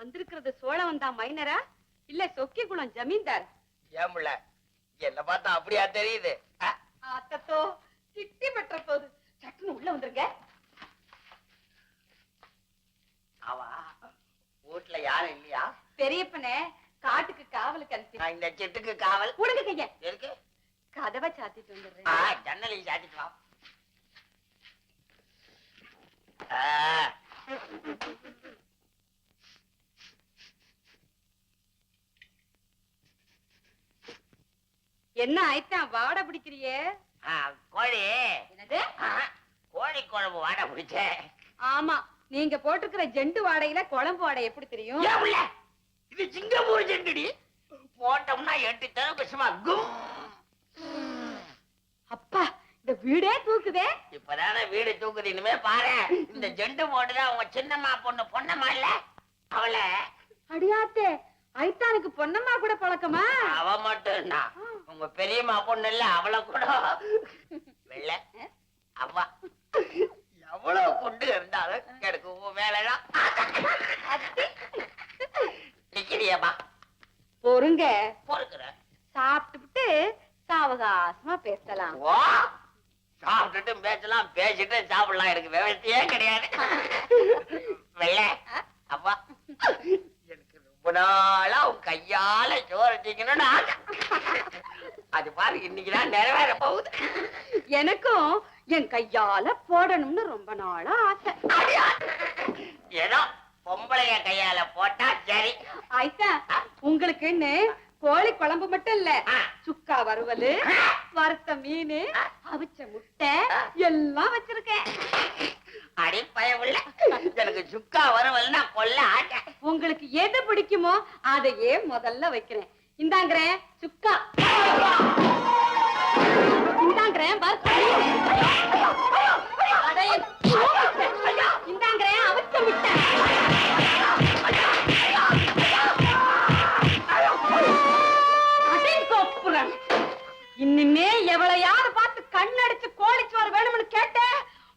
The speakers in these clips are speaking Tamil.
வந்திருக்கிறது சோழவன் தான் மைனரா இல்ல சொக்கி குளம் ஜமீன்தார்? ஏமுள்ள என்ன பார்த்தா அப்படியா தெரியுது? அத்தோ சிட்டி பெற்ற போது சட்டுன்னு உள்ள வந்துருங்க. அவா வீட்டுல யாரும் இல்லையா? பெரியப்பனே காட்டுக்கு காவலுக்கு அனுப்பி. நான் இந்த செட்டுக்கு காவல் கொடுங்க கைய. இருக்கு. கதவை சாத்திட்டு வந்துடுறேன். ஜன்னலையும் சாத்திட்டு வா. என்ன ஆயிட்டான் வாட பிடிக்கிறியே? கோழி. என்னது? கோழி குழம்பு வாட பிடிச்சேன். ஆமா, நீங்க போட்டிருக்கிற ஜெண்டு வாடையில குழம்பு வாடை எப்படி தெரியும்? இது சிங்கப்பூர் ஜெண்டுடி. போட்டோம்னா 8 தடவை சும்மா கும். அப்பா, இந்த வீடே தூக்குதே. இப்பதானே வீடு தூக்குது. இனிமே பாரு, இந்த ஜெண்டு போட்டுதான் உங்க சின்னம்மா பொண்ணு பொன்னம்மா இல்ல அவள. அடியாத்தே, ஐத்தானுக்கு பொன்னம்மா கூட பழக்கமா? அவ மட்டும் உங்க பெரியம்மா பொண்ணு இல்ல அவளை கூட வெள்ள அவ எவ்வளவு கொண்டு இருந்தாலும் எனக்கு உன் வேலைதான். நிக்கிறியம்மா? பொறுங்க, பொறுக்குற. சாப்பிட்டுட்டு சாவகாசமா பேசலாம். சாப்பிட்டுட்டு பேசலாம், பேசிட்டு சாப்பிடலாம். எனக்கு விவசாயே கிடையாது. வெள்ள அப்பா, எனக்கு ரொம்ப நாளா உன் கையால சோறட்டிக்கணும்னு ஆசை. அது பாரு, இன்னைக்குதான் நிறைவேற போகுது. எனக்கும் என் கையால போடணும்னு ரொம்ப நாளா ஆசை. ஏதோ பொம்பளைய கையால போட்டா சரி. ஆயிட்டா, உங்களுக்குன்னு கோழி குழம்பு மட்டும் இல்ல, சுக்கா வறுவல், வறுத்த மீன், அவிச்ச முட்டை எல்லாம் வச்சிருக்கேன். அடி பயவுள்ள, எனக்கு சுக்கா வறுவல்னா கொல்ல ஆட்ட. உங்களுக்கு எது பிடிக்குமோ அதையே முதல்ல வைக்கிறேன். இந்தாங்கிறேன் சுக்கா, இந்தாங்கிறேன் இந்தாங்கிறேன் அவிச்ச முட்டை. இனிமே எவளையாவது பார்த்து கண்ணடிச்சு கோழிச்சோறு வேணும்னு கேட்ட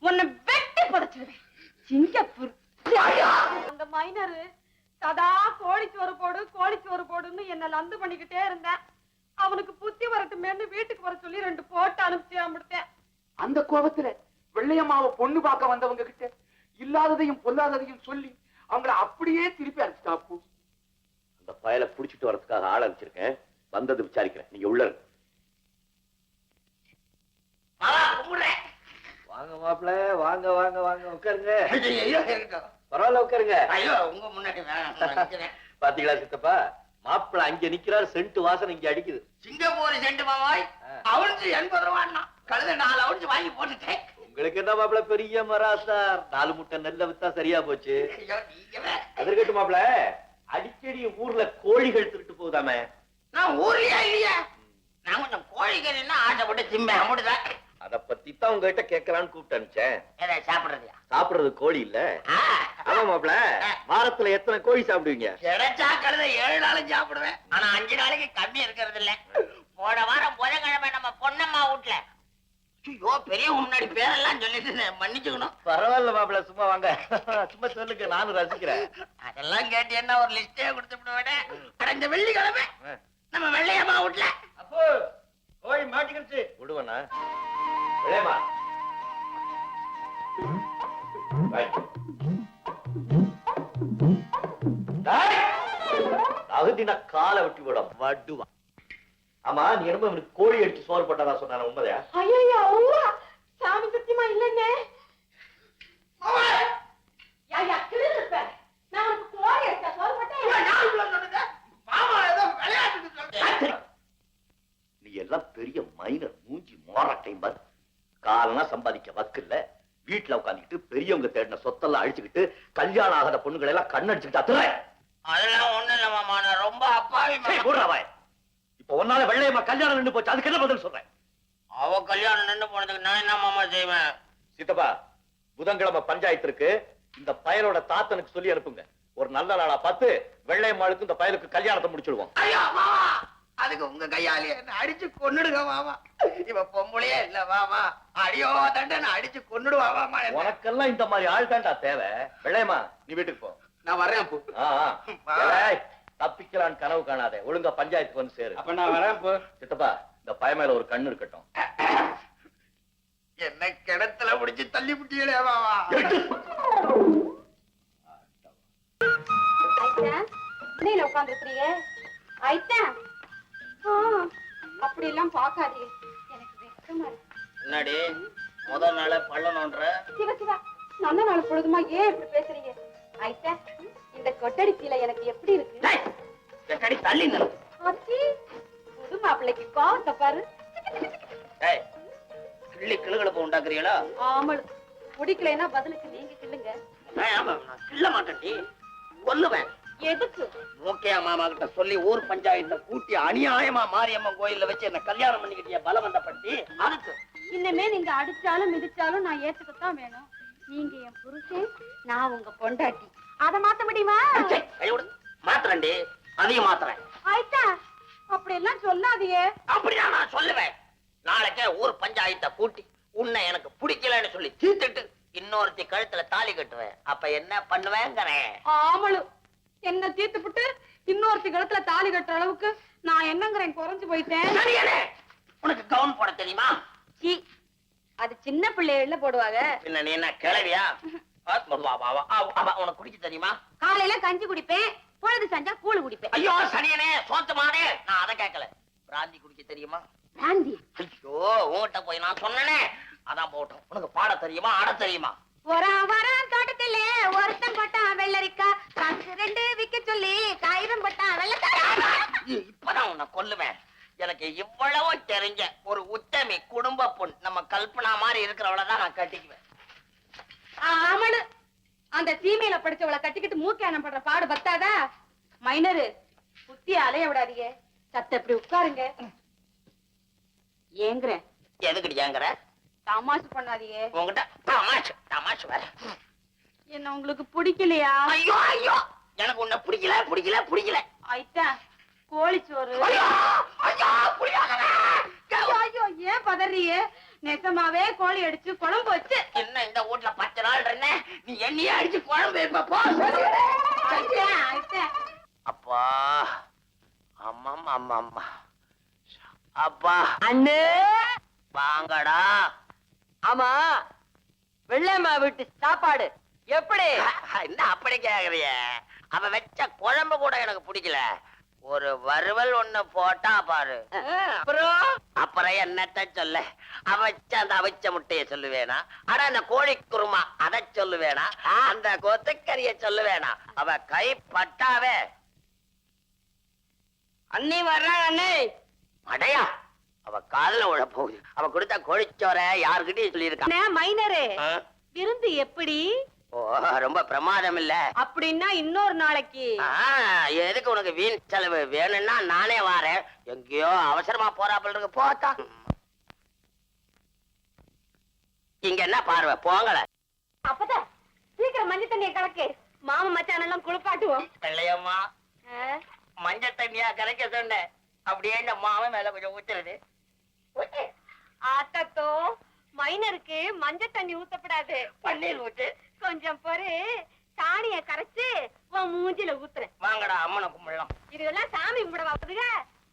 உன்னை வெட்டி புதைச்சிடுவேன். சிங்கப்பூர் அந்த மைனரு சதா கோழிச்சோறு போடு கோழிச்சோறு போடுன்னு என்ன லந்து பண்ணிக்கிட்டே இருந்தேன். அவனுக்கு புத்தி வரட்டுமேன்னு வீட்டுக்கு வர சொல்லி 2 போட்டு அனுப்பிச்சு அனுப்பிட்டேன். அந்த கோபத்துல வெள்ளையம்மாவை பொண்ணு பார்க்க வந்தவங்க கிட்ட இல்லாததையும் பொல்லாததையும் சொல்லி அவங்கள அப்படியே திருப்பி அனுப்பிச்சாப்பு. அந்த பயலை புடிச்சிட்டு வரதுக்காக ஆள் அனுப்பிச்சிருக்கேன். வந்தது விசாரிக்கிறேன். நீங்க உள்ள வாங்க மாப்பிள்ள. வாங்க வாங்க வாங்க உட்காருங்க. பரவாயில்ல உட்காருங்க. ஐயோ, உங்க முன்னாடி பாத்தீங்களா சித்தப்பா, மாப்பிள்ள அங்க நிக்கிறாரு, சென்ட் வாசனை இங்க அடிக்குது. சிங்கப்பூர் சென்ட் மாமாய் அவுன்ஸ் 80 ரூபான்னா கழுத 4 அவுன்ஸ் வாங்கி போட்டுட்டேன். உங்களுக்கு என்ன மாப்பிள்ள பெரிய மராசார், 4 முட்டை நெல்ல வித்தா சரியா போச்சு. அதற்கட்டு மாப்பிள்ள, அடிக்கடி ஊர்ல கோழிகள் திருட்டு போகுதாமே. நான் ஊர்லயா இல்லையா? நான் கொஞ்சம் கோழிக்கறின்னா ஆசைப்பட்டு திம்பேன், அப்படிதான். அத பத்தி தான் உங்ககிட்ட கேட்கலான்னு கூப்பிட்டு அனுப்பிச்சேன். ஏதா சாப்பிடுறதுயா? சாப்பிடுறது கோழி இல்ல. ஆமா மாப்பிள்ள, வாரத்துல எத்தனை கோழி சாப்பிடுவீங்க? கிடைச்சா கழுத 7 நாளும் சாப்பிடுவேன். ஆனா 5 நாளைக்கு கம்மி இருக்கிறது இல்ல. போன வாரம் புதன்கிழமை நம்ம பொன்னம்மா வீட்டுல, ஐயோ பெரிய முன்னாடி பேரெல்லாம் சொல்லிட்டு மன்னிச்சுக்கணும். பரவாயில்ல மாப்பிள்ள, சும்மா வாங்க. சும்மா சொல்லுங்க, நானும் ரசிக்கிறேன். அதெல்லாம் கேட்டு என்ன ஒரு லிஸ்டே கொடுத்து விடுவேன். அடைஞ்ச வெள்ளிக்கிழமை நம்ம வெள்ளையம்மா வீட்டுல அப்போ கோழி மாட்டிக்கிடுச்சு விடுவனா? வெள்ளையம்மா அகுதினா காலை வெட்டி விட வடுவா. ஆமா, நீ என்னமோ இவனுக்கு கோழி அடிச்சு சோறு போட்டதா சொன்ன உண்மையா? ஐயோ சாமி சத்தியமா இல்லைன்னே. நான் உனக்கு கோழி அடிச்சா சோறு போட்டேன். நீ எல்லாம் பெரிய மைனர் மூஞ்சி மோரட்டை பார். காலனா சம்பாதிக்க வக்கில்ல, வீட்டுல உட்காந்துக்கிட்டு பெரியவங்க தேடின சொத்தெல்லாம் அழிச்சுக்கிட்டு கல்யாணம் ஆகாத பொண்ணுகளை எல்லாம் கண்ணடிச்சுக்கிட்டு அத்துற. அதெல்லாம் ஒண்ணு இல்ல மாமா, நான் ரொம்ப அப்பாவி. இப்ப ஒன்னால வெள்ளையம்மா கல்யாணம் நின்று போச்சு, அதுக்கு என்ன பதில் சொல்றேன்? அவ கல்யாணம் நின்று போனதுக்கு நான் என்ன மாமா செய்வேன்? சித்தப்பா, புதன்கிழமை பஞ்சாயத்து இருக்கு. இந்த பயலோட தாத்தனுக்கு சொல்லி அனுப்புங்க. ஒரு நல்ல நாளா பார்த்து வெள்ளையம்மாளுக்கு இந்த பயலுக்கு கல்யாணத்தை முடிச்சிடுவோம். ஐயோ மாமா, அதுக்கு உங்க கையாலே என்ன அடிச்சு கொன்னுடுங்க மாமா. இவ பொம்பளையே இல்ல மாமா, அடியோ தண்ட நான் அடிச்சு கொன்னுடுவா மாமா. உனக்கெல்லாம் இந்த மாதிரி ஆள் தாண்டா தேவை. வெள்ளையம்மா, நீ வீட்டுக்கு போ. நான் வரேன் அப்போ. தப்பிக்கலான்னு கனவு காணாதே, ஒழுங்கா பஞ்சாயத்துக்கு வந்து சேரு. அப்ப நான் வரேன் அப்போ. சித்தப்பா, இந்த பய மேல ஒரு கண்ணு இருக்கட்டும். என்ன கிணத்துல முடிச்சு தள்ளி விட்டீங்களே மாமா. உட்கார்ந்து இருக்கிறீங்க அப்படி எல்லாம் பாக்காதீங்க, எனக்கு வெக்கமா இருக்கு. என்னடி முதல் நாள பள்ளம் நோன்ற? சிவா சிவா, நல்ல நாள் பொழுதுமா ஏன் இப்படி பேசுறீங்க? ஐட்டா, இந்த கொட்டடி கீழே எனக்கு எப்படி இருக்கு? தள்ளி புது மாப்பிள்ளைக்கு கோவத்தை பாரு. கிள்ளி கிளுகளுக்கு உண்டாக்குறீங்களா? ஆமளு, பிடிக்கலைன்னா பதிலுக்கு நீங்க கிள்ளுங்க. நான் கிள்ள மாட்டேன்டி, கொல்லுவேன். எதுக்கு? மூக்கையா மாமா கிட்ட சொல்லி ஊர் பஞ்சாயத்தை கூட்டி அநியாயமா மாரியம்மன் கோயில்ல வச்சு என்ன கல்யாணம் பண்ணிக்கிட்டிய பலவந்தப்பட்டி. அதுக்கு இன்னமே நீங்க அடிச்சாலும் மிதிச்சாலும் நான் ஏத்துக்கத்தான் வேணும். நீங்க என் புருஷன், நான் உங்க பொண்டாட்டி. அத மாத்த முடியுமா? மாத்துறேன்டி, அதையும் மாத்துறேன். ஆயிட்டா, அப்படி எல்லாம் சொல்லாதீங்க. அப்படிதான் நான் சொல்லுவேன். நாளைக்கே ஊர் பஞ்சாயத்தை கூட்டி உன்னை எனக்கு பிடிக்கலன்னு சொல்லி தீர்த்துட்டு இன்னொருத்தி கழுத்துல தாலி கட்டுவேன். அப்ப என்ன பண்ணுவேங்கிறேன். ஆமளு, என்ன தீர்த்து புட்டு இன்னொருத்தி கழுத்துல தாலி கட்டுற அளவுக்கு நான் என்னங்கிறேன் குறைஞ்சு போயிட்டேன். உனக்கு கவுன் போட தெரியுமா? அது சின்ன பிள்ளைகள்ல போடுவாங்க. பின்ன நீ என்ன கிளவியா? உனக்கு குடிக்க தெரியுமா? காலையில கஞ்சி குடிப்பேன், பொழுது செஞ்சா கூழு குடிப்பேன். ஐயோ சனியனே, சோத்தமானே, நான் அதை கேட்கல. பிராந்தி குடிக்க தெரியுமா? பிராந்தி? ஐயோ, உன்கிட்ட போய் நான் சொன்னனே, அதான் போட்டோம். உனக்கு பாட தெரியுமா, ஆட தெரியுமா? வரம் தோட்டத்திலே ஒருத்தன் போட்டான் வெள்ளரிக்கா, காசு 2 விக்க சொல்லி காயிரம் போட்டான் வெள்ளக்காரா. இப்பதான் உன்னை கொல்லுவேன். எனக்கு இவ்வளவு தெரிஞ்ச ஒரு உத்தமி குடும்ப பொண் நம்ம கல்பனா மாதிரி இருக்கிறவளதான் நான் கட்டிக்குவேன். ஆமளு, அந்த சீமையில படிச்சவளை கட்டிக்கிட்டு மூக்கியானம் பண்ற பாடு பத்தாதா? மைனரு, புத்தி அலைய விடாதீங்க. சத்த எப்படி உட்காருங்க. ஏங்குறேன். எதுக்கிட்டு ஏங்குற? தமாஷு பண்ணாதீங்க. உங்ககிட்ட தமாஷு தமாஷு வேற. என்ன உங்களுக்கு பிடிக்கலையா? ஐயோ ஐயோ, எனக்கு உன்னை பிடிக்கல பிடிக்கல பிடிக்கல. ஐட்டா, கோழிச்சோறு. ஐயோ ஐயோ, ஐயோ, ஏன் பதறிய? நெசமாவே கோழி அடிச்சு குழம்பு வச்சு என்ன இந்த வீட்டுல 10 நாள் இருந்தேன், நீ என்னையே அடிச்சு குழம்பு வைப்ப போ. அப்பா, அம்மா அம்மா அம்மா, அப்பா அண்ணே, வாங்கடா. ஆமா, வெள்ளையம்மா வீட்டு சாப்பாடு எப்படி? என்ன அப்படி கேக்குறிய? அவ வச்ச குழம்பு கூட எனக்கு பிடிக்கல. ஒரு வறுவல் ஒண்ணு போட்டா பாரு. அப்புறம் என்னத்த சொல்ல? அவ வச்ச அந்த அவிச்ச முட்டைய சொல்லுவேனா? ஆனா அந்த கோழி குருமா அத சொல்லுவேனா? அந்த கொத்துக்கறிய சொல்லுவேனா? அவ கை பட்டாவே அண்ணி வர்றாங்க அண்ணே. அடையா, அவ காதுல விழ போகுது. அவ கொடுத்த கோழிச்சோர யாருக்கிட்டையும் சொல்லியிருக்கா. மைனரு, விருந்து எப்படி? ஓ, ரொம்ப பிரமாதம் இல்ல? அப்படின்னா இன்னொரு நாளைக்கு. எதுக்கு உனக்கு வீண் செலவு? வேணும்னா நானே வாரேன். எங்கேயோ அவசரமா போறாப்புல இருக்கு, போத்தா. இங்க என்ன பார்வை, போங்கல. அப்பதான் சீக்கிரம் மஞ்சள் தண்ணிய கலக்கு, மாமா மச்சான் எல்லாம் குளிப்பாட்டுவோம். வெள்ளையம்மா, மஞ்சள் தண்ணியா கரைக்க சொன்னேன், அப்படியே இந்த மாமன் மேல கொஞ்சம் ஊத்துறது. ஆத்தத்தோ, மைனருக்கு மஞ்சள் தண்ணி ஊத்தப்படாது, பன்னீர் ஊத்து. கொஞ்சம் பொறு, சாணிய கரைச்சு உன் மூஞ்சில ஊத்துறேன். வாங்கடா, அம்மனை கும்பிடலாம். இதெல்லாம் சாமி கும்பிட வருதுங்க,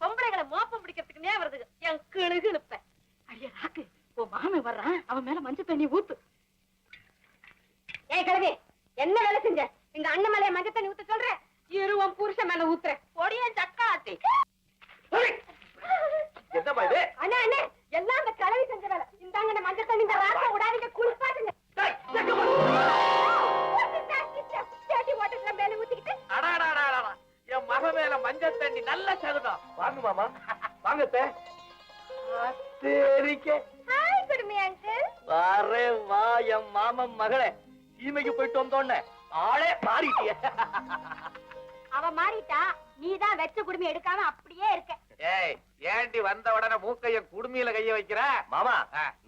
பொம்பளைகளை மோப்பம் பிடிக்கிறதுக்குன்னே வருதுங்க. என் கிழுகு இழுப்பேன். அடியா ராக்கு, உன் மாமி வர்றான், அவன் மேல மஞ்சள் தண்ணி ஊத்து. ஏய் கிழவி, என்ன வேலை செஞ்ச? எங்க அண்ணன் மேல மஞ்சள் தண்ணி ஊத்த சொல்ற, இருவன் புருஷன் மேல ஊத்துறேன். பொடிய சக்காத்தி. என்னம்மா இது? அண்ணா அண்ணே, எல்லாம் அந்த கிழவி செஞ்ச வேலை. இந்தாங்க மஞ்சள் தண்ணி, இந்த ராக்க விடாதீங்க, குளிப்பாட்டுங்க. மேல ஊத்திக்கிட்டு என் மக மேல மஞ்சள் தண்ணி நல்ல சகுதம். வாங்க மாமா, வாங்க. ஹாய் குடுமி அங்கிள். வாரே வா என் மாமன் மகளே, சீமைக்கு போயிட்டு வந்தோன்னே ஆளே மாறிட்டிய. அவ மாறிட்டா, நீதான் வெச்ச குடுமி எடுக்காம அப்படியே இருக்க. ஏய், ஏண்டி வந்த உடனே மூக்கைய குடுமியில கைய வைக்கிற? மாமா,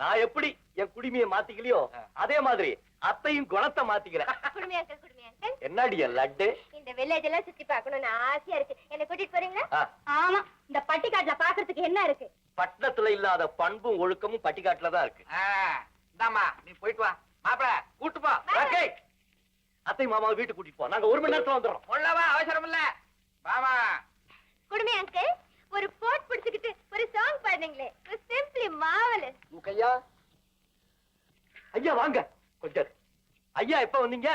நான் எப்படி என் குடிமையை மாத்திக்கலையோ அதே மாதிரி அத்தையும் குணத்தை மாத்திக்கிறேன். குடுமி அங்கிள், குடுமி அங்கிள். என்னடி என் லட்டு? இந்த வில்லேஜ் எல்லாம் சுத்தி பார்க்கணும்னு ஆசையா இருக்கு, என்ன கூட்டிட்டு போறீங்களா? ஆ. ஆமா, இந்த பட்டிக்காட்டுல பாக்குறதுக்கு என்ன இருக்கு? பட்டணத்துல இல்லாத பண்பும் ஒழுக்கமும் பட்டிக்காட்டுல தான் இருக்கு. இந்தாமா, நீ போயிட்டு வா. மாப்பிள கூட்டு போ. ஓகே. அத்தை மாமாவை வீட்டுக்கு கூட்டிட்டு போ. நாங்க 1 மணி நேரத்துல வந்துடுறோம். உள்ளவா அவசரம் இல்ல மாமா. குடுமி அங்கிள் ஒரு போட் பிடிச்சுக்கிட்டு ஒரு சாங் பாடுங்களே. Simply marvellous. மூக்கையா ஐயா வாங்க கொஞ்சம். ஐயா எப்ப வந்தீங்க?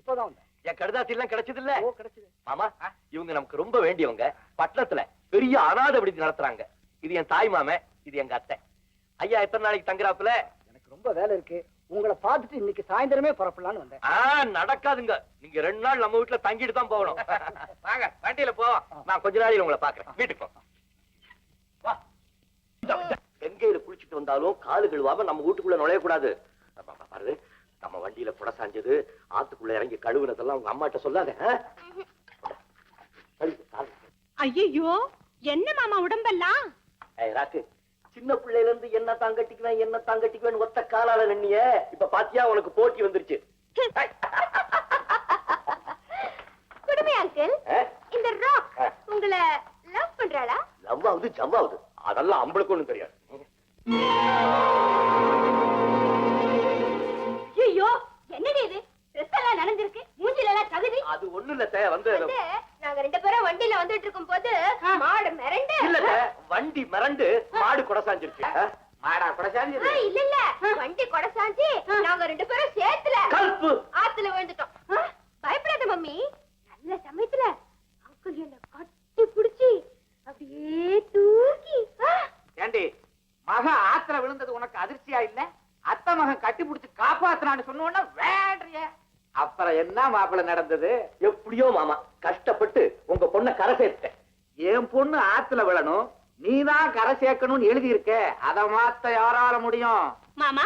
இப்பதான் வந்தேன். என் கடுதாசி எல்லாம் கிடைச்சது இல்ல? ஓ கிடைச்சது. மாமா இவங்க நமக்கு ரொம்ப வேண்டியவங்க. பட்டணத்துல பெரிய அனாதை விடுதி நடத்துறாங்க. இது என் தாய் மாமன், இது எங்க அத்தை. ஐயா எத்தனை நாளைக்கு தங்குறாப்புல? எனக்கு ரொம்ப வேலை இருக்கு. உங்களை பார்த்துட்டு இன்னைக்கு சாயந்தரமே புறப்படலான்னு வந்தேன். நடக்காதுங்க. நீங்க 2 நாள் நம்ம வீட்டுல தங்கிட்டு தான் போகணும். வாங்க வண்டியில போவோம். நான் கொஞ்ச நாளைக்கு உங்களை பாக்குறேன். வீட்டுக்கு போ. வா. கங்கையில குளிச்சுட்டு வந்தாலும் காலு கழுவாம நம்ம வீட்டுக்குள்ள நுழையக்கூடாது. பாரு, நம்ம வண்டியில புட சாஞ்சது, ஆத்துக்குள்ள இறங்கி கழுவுனதெல்லாம் உங்க அம்மாட்ட சொல்லாத. ஐயோ என்ன மாமா உடம்பெல்லாம்? ராக்கு, சின்ன பிள்ளையில இருந்து என்ன தாங்கட்டிக்குவேன் ஒத்த காலால நின்னிய. இப்ப பாத்தியா உனக்கு போட்டி வந்துருச்சு. குடுமி அங்கிள் இந்த ராக் உங்களை லவ் பண்றாளா? லவ் ஆகுது ஜவ்வாகுது அதெல்லாம் அம்பளுக்கு ஒண்ணும் தெரியாது. ஐயோ என்னடி இது? ட்ரெஸ் எல்லாம் நனைஞ்சிருக்கு, மூஞ்சில எல்லாம் தகுதி. அது ஒண்ணு இல்ல வந்து நாங்க 2 பேரும் வண்டியில வந்துட்டு இருக்கும் போது மாடு மிரண்டு. இல்ல வண்டி மிரண்டு மாடு கொடசாஞ்சிருச்சு. மாடா கூட சாஞ்சிரு. இல்ல இல்ல வண்டி கொடசாஞ்சி நாங்க 2 பேரும் சேத்துல கல்பு ஆத்துல விழுந்துட்டோம். பயப்படாத மம்மி. நல்ல சமயத்துல அங்கிள் என்ன கட்டி பிடிச்சி அப்படியே தூக்கி. ஏண்டி மகன் ஆத்துல விழுந்தது உனக்கு அதிர்ச்சியா இல்ல? அத்தை மகன் கட்டி பிடிச்சு காப்பாத்துறான்னு சொன்ன வேண்டிய அப்புறம் என்ன மாப்பிள்ள நடந்தது? எப்படியோ மாமா கஷ்டப்பட்டு உங்க பொண்ணை கரை சேர்த்தேன். என் பொண்ணு ஆத்துல விழணும், நீதான் கரை சேர்க்கணும்னு எழுதி இருக்க. அத மாத்த யாரால முடியும்? மாமா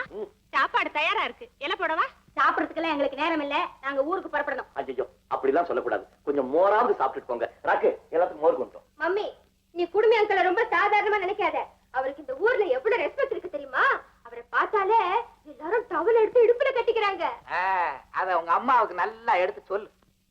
சாப்பாடு தயாரா இருக்கு. என்ன போடவா? சாப்பிடறதுக்கெல்லாம் எங்களுக்கு நேரம் இல்ல. நாங்க ஊருக்கு புறப்படணும். ஐயோ அப்படிலாம் சொல்லக்கூடாது. கொஞ்சம் மோராவது சாப்பிட்டுட்டு போங்க. ராக்கு எல்லாத்துக்கும் மோர் கொண்டு. மம்மி நீ குடுமி அங்கிள ரொம்ப சாதாரணமா நினைக்காத. அவருக்கு இந்த ஊர்ல எவ்வளவு ரெஸ்பெக்ட் இருக்கு தெரியுமா? அவரை பார்த்தாலே எல்லாரும் டவல் எடுத்து இடுப்புல கட்டிக்கிறாங்க. அத உங்க அம்மாவுக்கு நல்லா எடுத்து சொல்லு.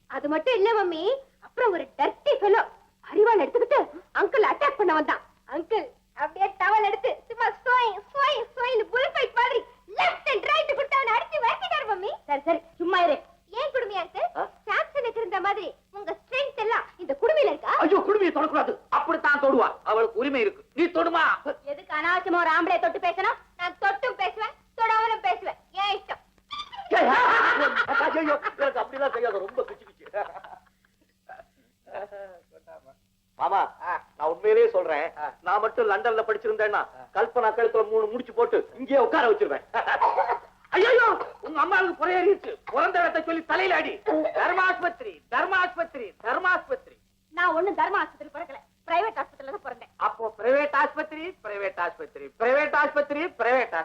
அது மட்டும் இல்ல மம்மி, அப்புறம் ஒரு டர்ட்டி ஃபெலோ அறிவாள் எடுத்துக்கிட்டு அங்கிள் அட்டாக் பண்ண வந்தான். அங்கிள் அப்படியே டவல் எடுத்து சும்மா சோய் சோய் சோய்னு புல் ஃபைட் மாதிரி லெஃப்ட் அண்ட் ரைட் கொடுத்து அவனை அடிச்சு வரட்டிட்டாரு மம்மி. சரி சரி சும்மா இரு. ஏன் குடுமி அங்கிள் சாம்சனுக்கு இருந்த மாதிரி உங்க ஸ்ட்ரென்த் எல்லாம் இந்த குடுமியில இருக்கா? ஐயோ குடுமையை தொடக்கூடாது. அப்படித்தான் தொடுவா. அவளுக்கு உரிமை இருக்கு. நீ தொடுமா? எதுக்கு அனாவசியமா ஒரு ஆம்பளை தொட்டு பேசணும்? நான் தொட்டும் பேசுவேன், தொடாமலும் பேசுவேன். ஏன் இஷ்டம். ஐயோ எனக்கு அப்படிலாம் செய்யாத. ரொம்ப பிச்சு பிச்சு. மாமா நான் உண்மையிலேயே சொல்றேன். நான் மட்டும் லண்டன்ல படிச்சிருந்தேன்னா கல்பனா கழுத்துல 3 முடிச்சு போட்டு இங்கேயே உட்கார வச்சிருவேன். ஐயோ உங்க அம்மாவுக்கு புறையேறிச்சு. பிறந்த இடத்தை சொல்லி தலையில அடி. தர்மாஸ்பத்திரி தர்மாஸ்பத்திரி தர்மாஸ்பத்திரி. நான் ஒண்ணும் தர்ம ஆஸ்பத்திரி பிறக்கல, பிரைவேட் ஹாஸ்பிட்டல்ல தான் பிறந்தேன். அப்போ பிரைவேட் ஆஸ்பத்திரி பிரைவேட் ஆஸ்பத்திரி பிரைவேட் ஆஸ்பத்திரி பிரைவேட்